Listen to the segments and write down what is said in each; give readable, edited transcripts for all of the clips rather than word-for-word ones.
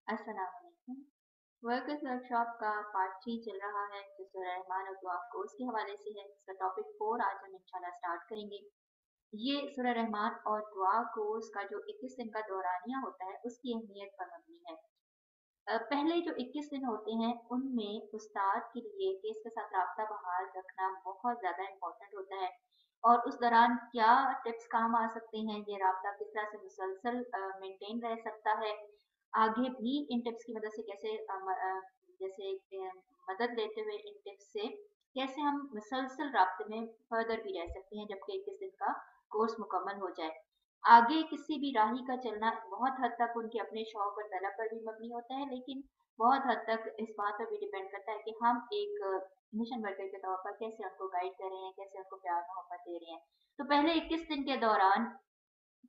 अस्सलाम वालेकुम। Workers workshop का पार्ट 3 चल रहा है जो सूरह रहमान और दुआ कोर्स के हवाले से है। इसका टॉपिक 4 आज हम इंशाल्लाह स्टार्ट करेंगे। ये सूरह रहमान और दुआ कोर्स का जो 21 दिन का दौरानिया होता है उसकी अहमियत पर मबनी है। पहले जो 21 दिन होते हैं उनमें उस्ताद के लिए केस के साथ राब्ता बहाल रखना बहुत ज़्यादा इम्पोर्टेंट होता है। और उस दौरान क्या टिप्स काम आ सकते हैं, ये राब्ता किस तरह से मुसलसल मेंटेन रह सकता है, आगे भी इन टिप्स की मदद से कैसे जैसे मदद लेते हुए इन टिप्स से कैसे हम मुसलसल राब्ते में फर्दर भी रह सकते हैं जबकि 21 दिन का कोर्स मुकम्मल हो जाए। आगे किसी भी राही का चलना बहुत हद तक उनके अपने शौक और तलब पर भी मबनी होता है, लेकिन बहुत हद तक इस बात पर भी डिपेंड करता है कि हम एक मिशन वर्कर के तौर पर कैसे उनको गाइड कर रहे हैं, कैसे उनको प्यार मोहब्बत दे रहे हैं। तो पहले 21 दिन के दौरान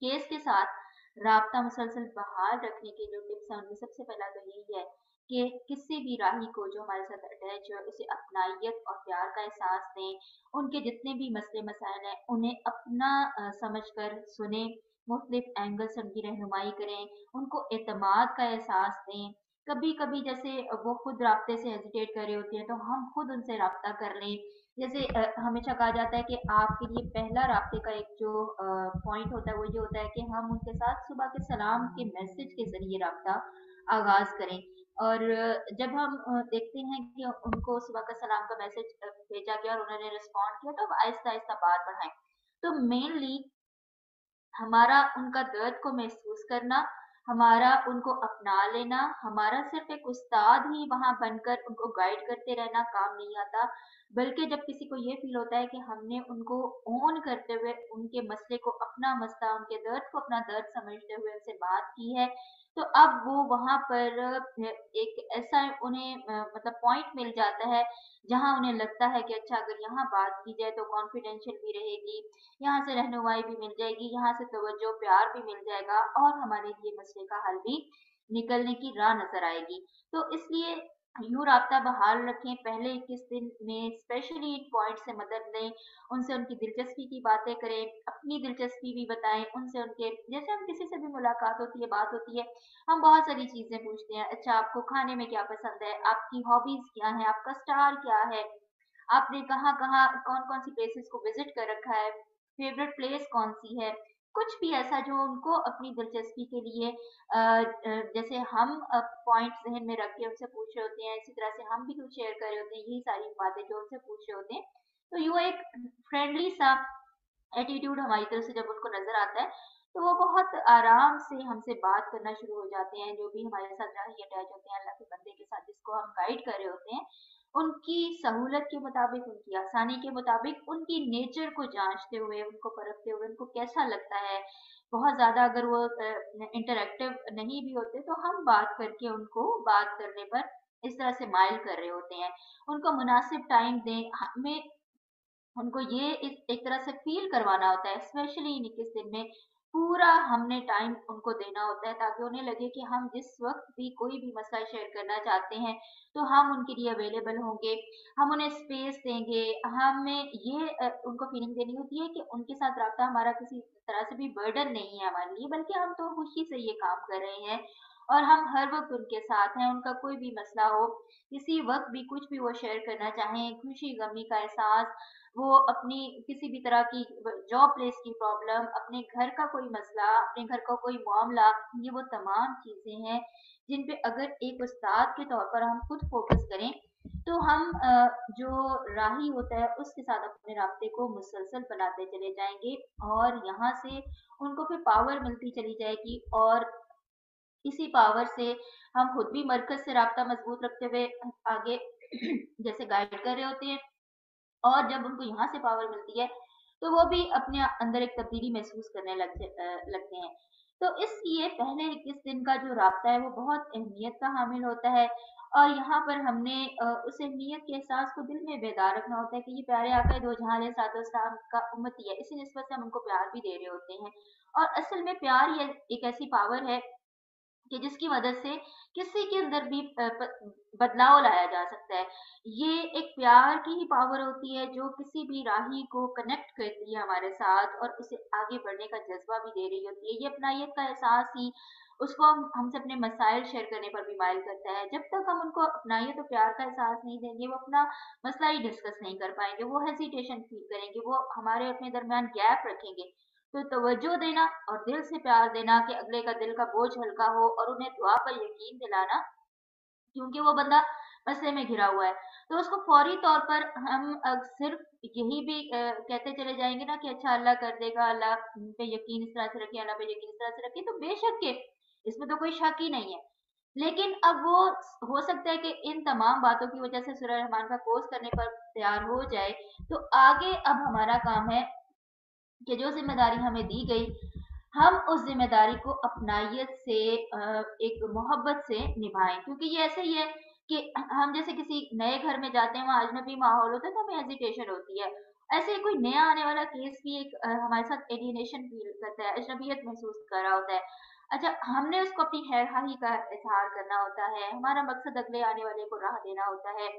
केस के साथ राब्ता मुसलसल बहाल रखने के जो टिप्स हैं उनमें सबसे पहला तो यही है कि किसी भी राही को जो हमारे साथ अटैच है उसे अपनाइयत और प्यार का एहसास दें। उनके जितने भी मसले मसाइल हैं उन्हें अपना समझ कर सुने, मुख्तलिफ एंगल से उनकी रहनुमाई करें, उनको एतमाद का एहसास दें। कभी कभी जैसे वो खुद राब्ते से हेजिटेट कर रहे होते हैं तो हम खुद उनसे राब्ता कर लें। जैसे हमेशा कहा जाता है कि आपके लिए पहला राब्ते का एक जो पॉइंट होता है वो ये होता है कि हम उनके साथ सुबह के सलाम के मैसेज के जरिए राब्ता आगाज करें। और जब हम देखते हैं कि उनको सुबह का सलाम का मैसेज भेजा गया और उन्होंने रिस्पॉन्ड किया तो अब आहिस्ता आहिस्ता बात बढ़ाएं। तो मेनली हमारा उनका दर्द को महसूस करना, हमारा उनको अपना लेना, हमारा सिर्फ एक उस्ताद ही वहां बनकर उनको गाइड करते रहना काम नहीं आता। बल्कि जब किसी को ये फील होता है कि हमने उनको ओन करते हुए उनके मसले को अपना मसला, उनके दर्द को अपना दर्द समझते हुए उनसे बात की है, तो अब वो वहां पर एक ऐसा उन्हें मतलब पॉइंट मिल जाता है जहां उन्हें लगता है कि अच्छा अगर यहाँ बात की जाए तो कॉन्फिडेंशियल भी रहेगी, यहाँ से रहनुमाई भी मिल जाएगी, यहाँ से तवज्जो प्यार भी मिल जाएगा और हमारे लिए मसले का हल भी निकलने की राह नजर आएगी। तो इसलिए यूं राब्ता बहाल रखें, पहले 21 दिन में स्पेशली इन पॉइंट से मदद लें, उनसे उनकी दिलचस्पी की बातें करें, अपनी दिलचस्पी भी बताएं उनसे। उनके जैसे हम किसी से भी मुलाकात होती है, बात होती है, हम बहुत सारी चीजें पूछते हैं, अच्छा आपको खाने में क्या पसंद है, आपकी हॉबीज क्या है, आपका स्टार क्या है, आपने कहाँ कहाँ कौन कौन सी प्लेसेस को विजिट कर रखा है, फेवरेट प्लेस कौन सी है, कुछ भी ऐसा जो उनको अपनी दिलचस्पी के लिए जैसे हम पॉइंट जहन में रख के उनसे पूछ रहे होते हैं, इसी तरह से हम भी कुछ शेयर कर रहे होते हैं, यही सारी बातें जो उनसे पूछ रहे होते हैं। तो यूँ एक फ्रेंडली सा एटीट्यूड हमारी तरफ से जब उनको नजर आता है तो वो बहुत आराम से हमसे बात करना शुरू हो जाते हैं। जो भी हमारे साथ राही अटैच होते हैं अल्लाह के बंदे के साथ जिसको हम गाइड कर रहे होते हैं, उनकी सहूलत के मुताबिक, उनकी आसानी के मुताबिक, उनकी नेचर को जांचते हुए, उनको परखते हुए, उनको कैसा लगता है। बहुत ज्यादा अगर वो इंटरेक्टिव नहीं भी होते तो हम बात करके उनको बात करने पर इस तरह से माइल कर रहे होते हैं। उनको मुनासिब टाइम दें, हमें उनको ये एक तरह से फील करवाना होता है, स्पेशली इन 21 दिन में पूरा हमने टाइम उनको देना होता है ताकि उन्हें लगे कि हम जिस वक्त भी कोई भी मसला शेयर करना चाहते हैं तो हम उनके लिए अवेलेबल होंगे, हम उन्हें स्पेस देंगे। हमें ये उनको फीलिंग देनी होती है कि उनके साथ रब्ता हमारा किसी तरह से भी बर्डन नहीं है हमारे लिए, बल्कि हम तो खुशी से ये काम कर रहे हैं और हम हर वक्त उनके साथ हैं। उनका कोई भी मसला हो, किसी वक्त भी कुछ भी वो शेयर करना चाहें, खुशी गमी का एहसास, वो अपनी किसी भी तरह की जॉब प्लेस की प्रॉब्लम, अपने घर का कोई मसला, अपने घर का कोई मामला, ये वो तमाम चीजें हैं जिन पे अगर एक उस्ताद के तौर पर हम खुद फोकस करें तो हम जो राही होता है उसके साथ अपने राब्ते को मुसलसल बनाते चले जाएंगे और यहाँ से उनको फिर पावर मिलती चली जाएगी। और इसी पावर से हम खुद भी मरकज से राब्ता मजबूत रखते हुए आगे जैसे गाइड कर रहे होते हैं, और जब उनको यहाँ से पावर मिलती है तो वो भी अपने अंदर एक तब्दीली महसूस करने लगते हैं। तो इसलिए पहले 21 दिन का जो राब्ता है वो बहुत अहमियत का हामिल होता है। और यहाँ पर हमने उस अहमियत के एहसास को दिल में बेदार रखना होता है कि ये प्यारे आका दो जहां अलैहिस्सलाम का उम्मती है, इसी निस्बत से हम उनको प्यार भी दे रहे होते हैं। और असल में प्यार ये एक ऐसी पावर है कि जिसकी मदद से किसी के अंदर भी बदलाव लाया जा सकता है। ये एक प्यार की ही पावर होती है जो किसी भी राही को कनेक्ट करती है हमारे साथ और उसे आगे बढ़ने का जज्बा भी दे रही होती है। ये अपनायत का एहसास ही उसको हमसे अपने मसाइल शेयर करने पर भी माइल करता है। जब तक हम उनको अपनाइए तो प्यार का एहसास नहीं देंगे, वो अपना मसला ही डिस्कस नहीं कर पाएंगे, वो हेजिटेशन फील करेंगे, वो हमारे अपने दरमियान गैप रखेंगे। तो तवज्जो देना और दिल से प्यार देना कि अगले का दिल का बोझ हल्का हो, और उन्हें दुआ पर यकीन दिलाना, क्योंकि वो बंदा मसले में घिरा हुआ है, तो उसको फौरी तौर पर हम सिर्फ यही भी कहते चले जाएंगे ना कि अच्छा अल्लाह कर देगा, अल्लाह पे यकीन इस तरह से रखें, अल्लाह पे यकीन इस तरह से रखें, तो बेशक के इसमें तो कोई शक ही नहीं है। लेकिन अब वो हो सकता है कि इन तमाम बातों की वजह से सूरह रहमान का कोर्स करने पर तैयार हो जाए, तो आगे अब हमारा काम है कि जो जिम्मेदारी हमें दी गई, हम उस जिम्मेदारी को अपनाइयत से एक मोहब्बत से निभाएं। क्योंकि ये ऐसे ही है कि हम जैसे किसी नए घर में जाते हैं, वहाँ अजनबी माहौल होता है तो हमें हेजिटेशन होती है। ऐसे ही कोई नया आने वाला केस भी एक हमारे साथ एलिनेशन फील करता है, अजनबियत महसूस कर रहा होता है। अच्छा, हमने उसको अपनी खैरखाही का इजहार करना होता है, हमारा मकसद अगले आने वाले को राह देना होता है,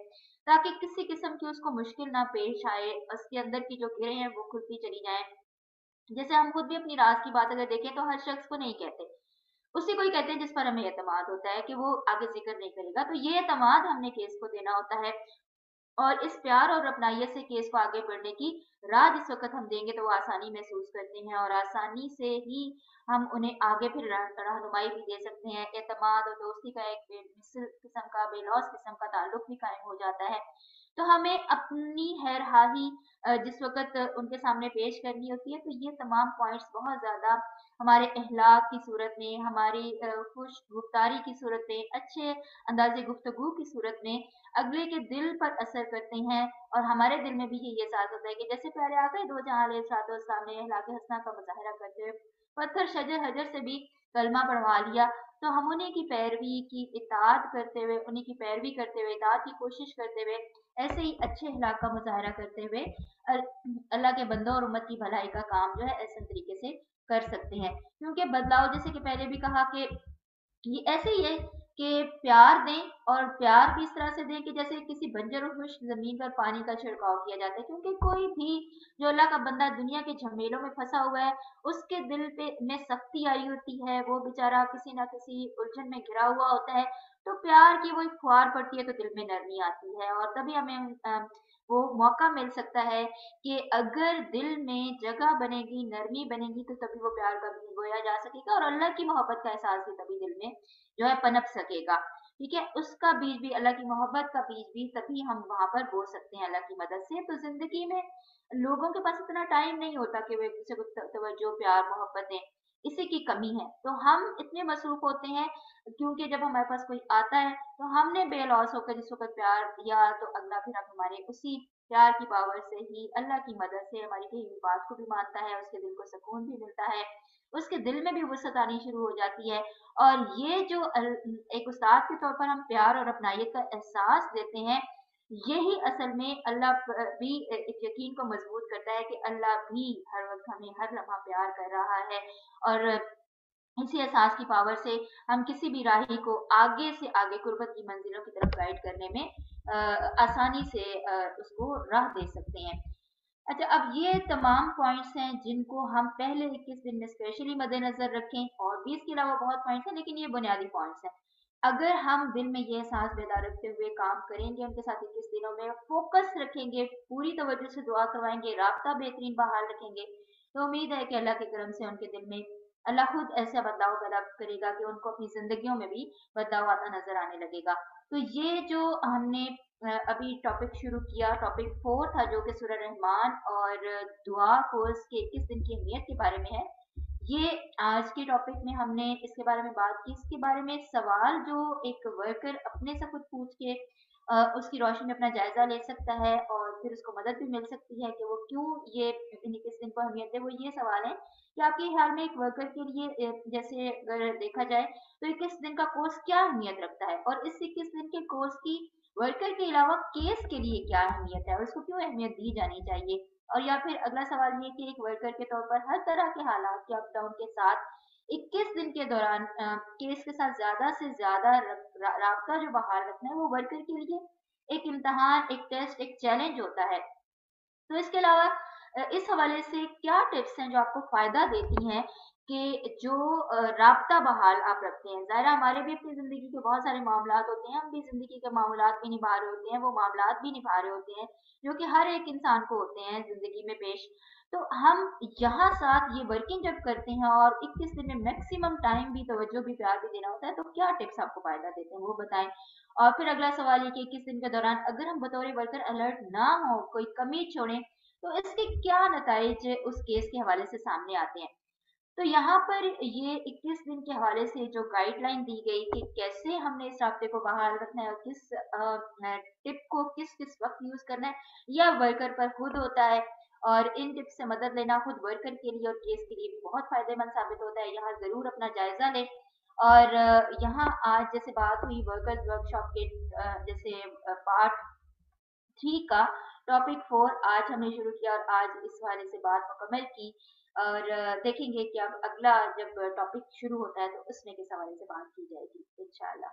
ताकि किसी किस्म की उसको मुश्किल ना पेश आए, उसके अंदर की जो गिरें हैं वो खुलती चली जाएं। जैसे हम खुद भी अपनी राज की बात अगर देखें तो हर शख्स को नहीं कहते, उसी को ही कहते हैं जिस पर हमें एतमाद होता है कि वो आगे जिक्र नहीं करेगा। तो ये एतमाद हमने केस को देना होता है, और इस प्यार और अपनाइयत से केस को आगे बढ़ने की राह जिस वक्त हम देंगे तो वो आसानी महसूस करते हैं, और आसानी से ही हम उन्हें आगे फिर रहनुमाई भी दे सकते हैं। एतमाद और दोस्ती का एक बेमिसल किस्म का, बेलौस किस्म का ताल्लुक भी कायम हो जाता है। तो हमें अपनी खैरहाही जिस वक़्त उनके सामने पेश करनी होती है, तो ये तमाम पॉइंट्स बहुत ज़्यादा हमारे अखलाक की सूरत में, हमारी खुश गुफ्तारी की सूरत में, अच्छे अंदाज़े गुफ्तगू की सूरत में अगले के दिल पर असर करते हैं, और हमारे दिल में भी यही एहसास होता है कि जैसे प्यारे आका दो जहां अलैहिस्सलाम ने अखलाक हसना का मुजाहरा करते हुए पत्थर शजर हजर से भी कलमा पढ़वा लिया, तो हम उन्हीं की पैरवी की इताअत करते हुए, उन्हीं की पैरवी करते हुए, इताअत की कोशिश करते हुए, ऐसे ही अच्छे अखलाक का मुजाहरा करते हुए अल्लाह के बंदों और उम्मत की भलाई का काम जो है ऐसे तरीके से कर सकते हैं। क्योंकि बदलाव, जैसे कि पहले भी कहा कि ये ऐसे ही है कि प्यार दें, और प्यार भी इस तरह से दें कि जैसे किसी बंजर और खुश्क जमीन पर पानी का छिड़काव किया जाता है। क्योंकि कोई भी जो अल्लाह का बंदा दुनिया के झमेलों में फंसा हुआ है, उसके दिल पे में सख्ती आई होती है, वो बेचारा किसी ना किसी उलझन में घिरा हुआ होता है, तो प्यार की वो एक फुहार पड़ती है तो दिल में नरमी आती है, और तभी हमें वो मौका मिल सकता है कि अगर दिल में जगह बनेगी, नरमी बनेगी, तो तभी वो प्यार का बीज बोया जा सकेगा, और अल्लाह की मोहब्बत का एहसास भी तभी दिल में जो है पनप सकेगा। ठीक है, उसका बीज भी, अल्लाह की मोहब्बत का बीज भी तभी हम वहां पर बो सकते हैं अल्लाह की मदद से। तो जिंदगी में लोगों के पास इतना टाइम नहीं होता कि वो एक दूसरे को तवज्जो, प्यार, मोहब्बत दें, इसी की कमी है। तो हम इतने मसरूफ होते हैं, क्योंकि जब हमारे पास कोई आता है तो हमने बेलौस होकर जिस वक्त प्यार दिया, तो अगला फिर अब हमारे उसी प्यार की पावर से ही, अल्लाह की मदद से, हमारी कही हुई बात को भी मानता है, उसके दिल को सुकून भी मिलता है, उसके दिल में भी वसअत आनी शुरू हो जाती है। और ये जो एक उस्ताद के तौर पर हम प्यार और अपनाइयत का एहसास देते हैं, यही असल में अल्लाह भी एक यकीन को मजबूत करता है कि अल्लाह भी हर वक्त हमें हर लम्हा प्यार कर रहा है, और इसी एहसास की पावर से हम किसी भी राही को आगे से आगे कुर्बत की मंजिलों की तरफ गाइड करने में आसानी से उसको राह दे सकते हैं। अच्छा, अब ये तमाम पॉइंट्स हैं जिनको हम पहले 21 दिन में स्पेशली मद्देनजर रखें, और भी इसके अलावा बहुत पॉइंट्स हैं, लेकिन ये बुनियादी पॉइंट्स हैं। अगर हम दिल में ये एहसास बेदार रखते हुए काम करेंगे, उनके साथ 21 दिनों में फोकस रखेंगे, पूरी तवज्जो से दुआ करवाएंगे, राब्ता बेहतरीन बहाल रखेंगे, तो उम्मीद है कि अल्लाह के करम से उनके दिल में अल्लाह खुद ऐसा बदलाव पैदा करेगा कि उनको अपनी जिंदगियों में भी बदलाव आता नजर आने लगेगा। तो ये जो हमने अभी टॉपिक शुरू किया, टॉपिक 4 था, जो कि सूरह रहमान और दुआ कोर्स के 21 दिन की अहमियत के बारे में है। ये आज के टॉपिक में हमने इसके बारे में बात की। इसके बारे में सवाल जो एक वर्कर अपने से खुद पूछ के उसकी रोशनी में अपना जायजा ले सकता है, और फिर उसको मदद भी मिल सकती है कि वो क्यों ये इन 21 दिन को अहमियत है। वो ये सवाल है कि आपके ख्याल में एक वर्कर के लिए जैसे अगर देखा जाए तो 21 दिन का कोर्स क्या अहमियत रखता है, और इस 21 दिन के कोर्स की वर्कर के अलावा केस के लिए क्या अहमियत है, और उसको क्यों अहमियत दी जानी चाहिए। और या फिर अगला सवाल ये कि एक वर्कर के तौर पर हर तरह के हालात के अप डाउन के साथ 21 दिन के दौरान केस के साथ ज्यादा से ज्यादा राब्ता जो बहाल रखना है, वो वर्कर के लिए एक इम्तहान, एक टेस्ट, एक चैलेंज होता है। तो इसके अलावा इस हवाले से क्या टिप्स हैं जो आपको फायदा देती हैं कि जो राब्ता बहाल आप रखते हैं, ज़ाहिर है हमारे भी अपनी ज़िंदगी के बहुत सारे मामलात होते हैं, हम भी ज़िंदगी के मामलात भी निभा रहे होते हैं, वो मामलात भी निभा रहे होते हैं, जो कि हर एक इंसान को होते हैं ज़िंदगी में पेश। तो हम यहाँ साथ ये वर्किंग जब करते हैं और 21 दिन में मैक्सिमम टाइम भी, तवज्जो भी, प्यार भी देना होता है, तो क्या टिप्स आपको फ़ायदा देते हैं, वो बताएँ? और फिर अगला सवाल ये कि 21 दिन के दौरान अगर हम बतौर वर्कर अलर्ट ना हों, कोई कमी छोड़ें, तो इसके क्या नताइज उस केस के हवाले से सामने आते हैं? तो यहाँ पर ये 21 दिन के हवाले से जो गाइडलाइन दी गई कि कैसे हमने इस राब्ते को बहाल रखना है और किस टिप को किस-किस वक़्त यूज़ करना है, यह वर्कर पर खुद होता है और इन टिप्स से मदद लेना खुद वर्कर के लिए और केस के लिए भी बहुत फ़ायदेमंद साबित होता है। यहाँ ज़रूर अपना जायज़ा लें और यहाँ आज जैसे बात हुई वर्कर्स वर्कशॉप के जैसे पार्ट 3 का टॉपिक 4 आज हमने शुरू किया और आज इस हवाले से बात मुकम्मल की और देखेंगे कि अब अगला जब टॉपिक शुरू होता है तो उसमें किस हवाले से बात की जाएगी इंशाल्लाह।